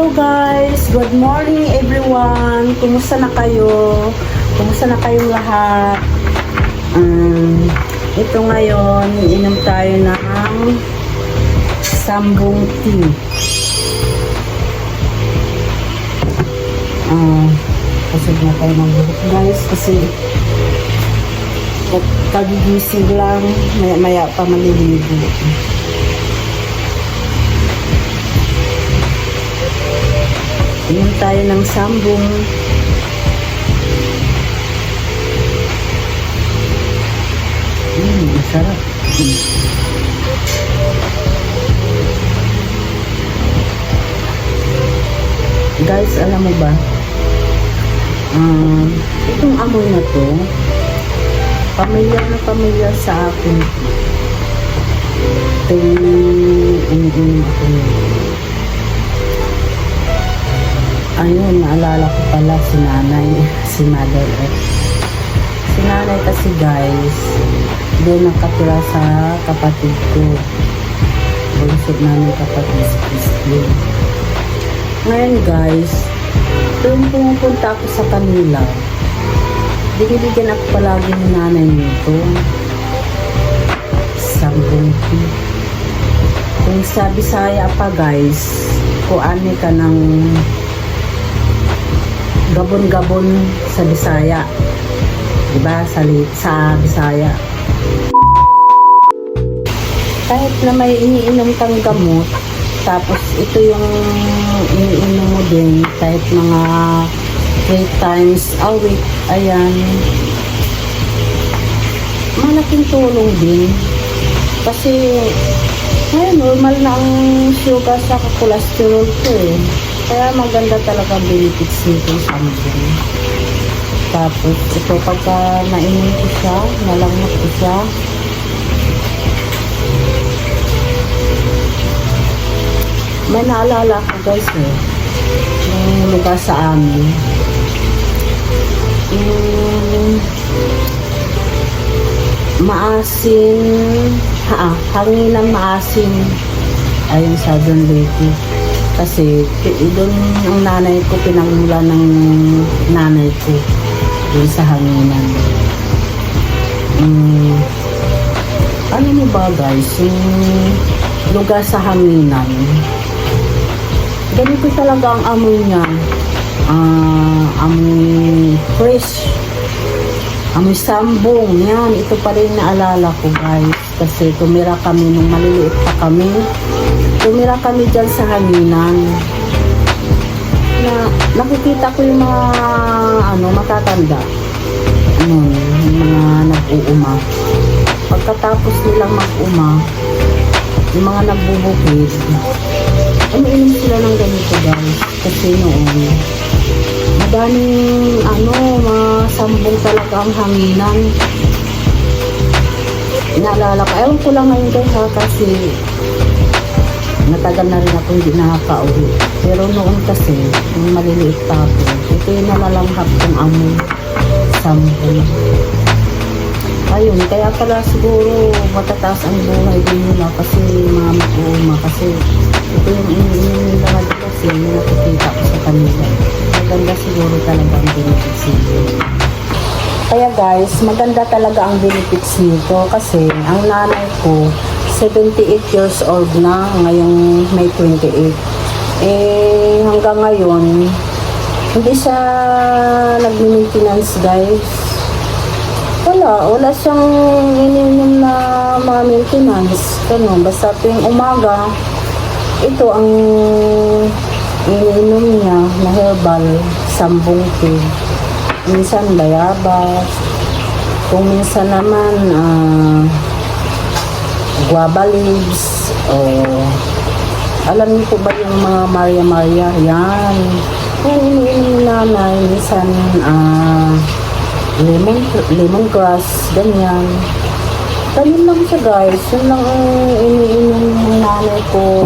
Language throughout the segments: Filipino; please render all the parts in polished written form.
Hello guys! Good morning everyone! Kumusta na kayo? Kumusta na kayong lahat? Ito ngayon, inom tayo ng sambong tea. Kasi na tayo ng buhok guys kasi kagigising lang, maya pa maliligo. Inom tayo ng sambong. Sarap. Guys, alam mo ba? Itong amoy na to, pamilyar sa akin. Ito yung iniinom ako. Ayun, naalala ko pala si nanay, si Mother Earth. Si nanay kasi guys, doon nakatira sa kapatid ko. Bunsod namin kapatid si Christy. Ngayon guys, doon pumupunta ako sa kanila. Binibigyan ako palagi ng nanay nito. Sambong tea. Kung sa Bisaya pa guys, kuani ka ng gabon-gabon sa Bisaya. Diba? Sa Bisaya. Kahit na may iniinom kang gamot, tapos ito yung iniinom mo din, kahit mga 3 times a week, ayan. Malaking tulong din. Kasi, normal na ang sugar sa cholesterol ko eh. Kaya maganda talaga benefits nito sa amin. Tapos ito pagka nainom ko siya, nalamot ko siya. May naalala ko guys eh. Yung lugar sa amin. Maasin. Hanginan maasin. Ayun sa Don Lake. Kasi doon ang nanay ko, pinangmula ng nanay ko doon sa hanginan. Ano mo ba guys, yung lugar sa hanginan, ganito talaga ang amoy niya. Amoy fresh, amoy sambong. Yan, ito pa rin naalala ko guys, kasi tumira kami nung maliliit pa kami. Tumira kami dyan sa hanginan. Nakikita ko yung mga matatanda. Yung mga nag-uuma. Pagkatapos nilang mag-uma, yung mga nagbubukid, umiinom sila ng ganito guys. Kasi noon, madaming masambong talaga ang hanginan. Inaalala ko. Ewan ko lang ngayon guys kasi matagal na rin ako hindi nakaka-uwi. Pero noon kasi, nung maliliit pa ako, ito yung nalalanghap kong amoy sambong. Ayun, kaya pala siguro matataas ang buhay din nila kasi mga mag-uuma. Kasi ito yung iniinom nila kasi nakikita ko sa kanila. Maganda siguro talaga ang benefits nito. Kaya guys, maganda talaga ang benefits nito kasi ang nanay ko 78 years old na, ngayong May 28. Hanggang ngayon, hindi siya nag-maintenance guys. Wala siyang ininom na mga maintenance. Basta tuwing umaga, ito ang ininom niya na herbal, sambong tea. Minsan bayabas, kung minsan naman guava leaves, alam niyo po ba yung mga Maria, yan. Yung iniinom nanay, minsan lemongrass, ganyan. Ganyan lang siya guys, yun lang ang iniinom ng nanay ko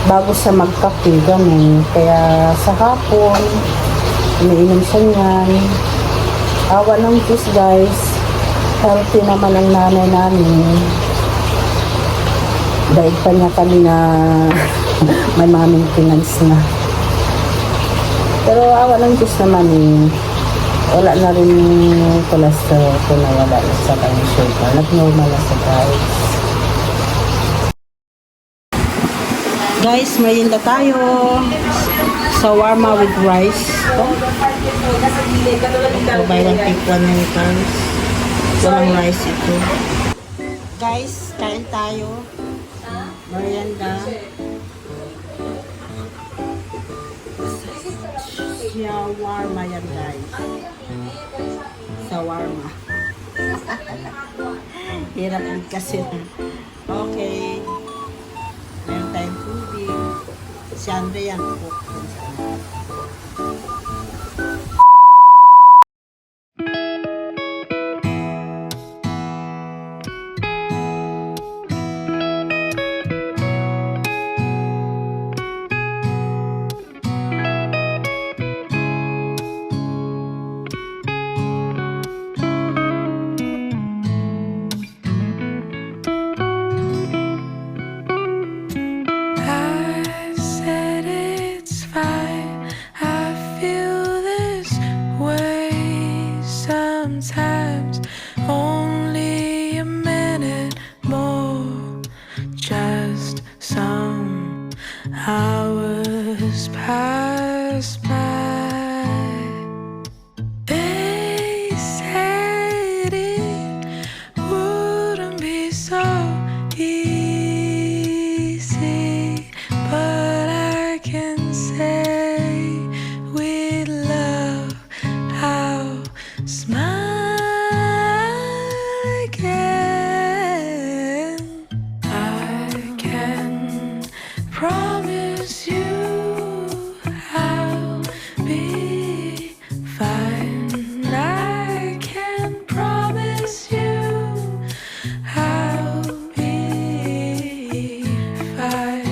bago sa magkape, ganun. Kaya sa hapon, iniinom siya niyan. Awa ng Diyos guys, healthy naman ang nanay namin. Dahil pa niya kami na may maintenance na. Pero awa ng Diyos naman wala na rin yung cholesterol ko na wala na sa kanyang sugar. Nag-normal na sa guys. Guys, merienda tayo. Shawarma with rice. So, buy one take one na guys. Walang rice ito. Guys, kain tayo. Merienda. Shawarma yan guys. Shawarma. Hirap din kasi. Okay. Meron tayong tubig. Si Andre yan. Sometimes only a minute more, just some hours pass by. They said it wouldn't be so easy, but I can say with love I'll smile again. I can promise you I'll be fine. I can promise you I'll be fine.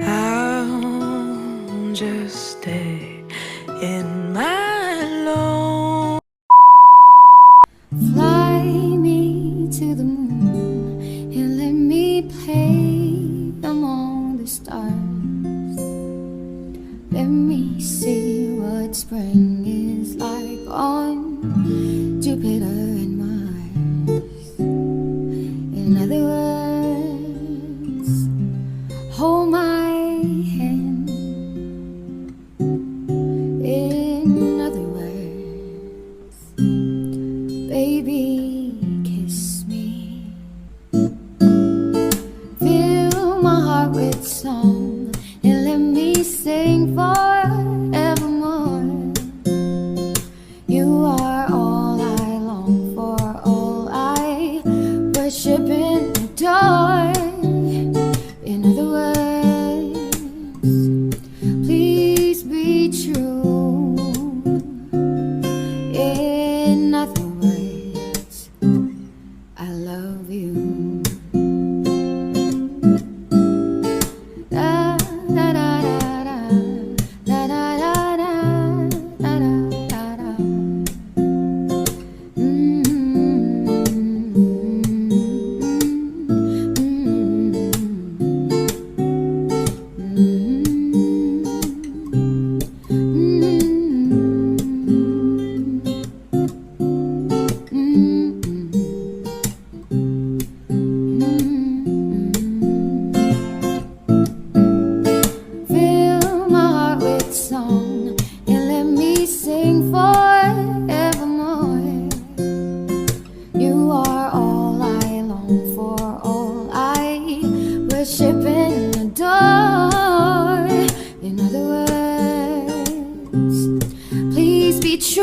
I'll just stay in my lone. Fly me to the moon and let me play among the stars. Let me see what spring is like on Jupiter and Mars. In other words, hold my hand. In other words, baby, kiss me. Fill my heart with song and let me sing forevermore. You are all I long for, all I worship and adore. In other words, please be true. In other words, I love you. Da da da da da da da da da da da. Fill my heart with song and let me sing forevermore. You are all I long for, all I worship and adore. In other words, please be true.